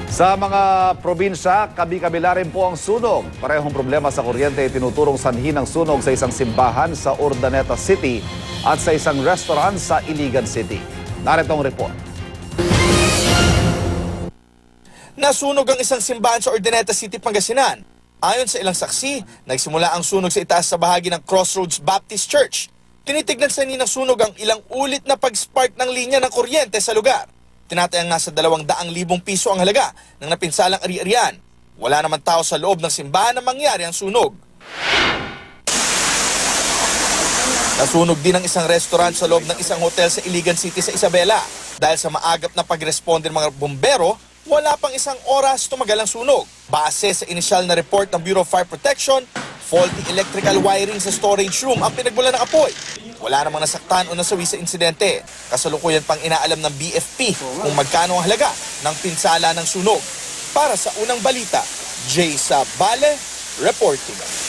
Sa mga probinsya, kabi-kabila rin po ang sunog. Parehong problema sa kuryente ay tinuturong sanhi ng sunog sa isang simbahan sa Urdaneta City at sa isang restaurant sa Iligan City. Narito ang report. Nasunog ang isang simbahan sa Urdaneta City, Pangasinan. Ayon sa ilang saksi, nagsimula ang sunog sa itaas sa bahagi ng Crossroads Baptist Church. Tinitignan sa ng sunog ang ilang ulit na pag-spark ng linya ng kuryente sa lugar. Tinatayang nasa 200,000 piso ang halaga ng napinsalang ari-arian. Wala naman tao sa loob ng simbahan na mangyari ang sunog. Nasunog din ang isang restaurant sa loob ng isang hotel sa Iligan City sa Isabela. Dahil sa maagap na pag-responde ng mga bumbero, wala pang isang oras tumagal ang sunog. Base sa inisyal na report ng Bureau of Fire Protection, faulty electrical wiring sa storage room ang pinagmulan ng apoy. Wala namang nasaktan o nasawi sa insidente. Kasalukuyan pang inaalam ng BFP kung magkano ang halaga ng pinsala ng sunog. Para sa unang balita, Jay Sabale, reporting.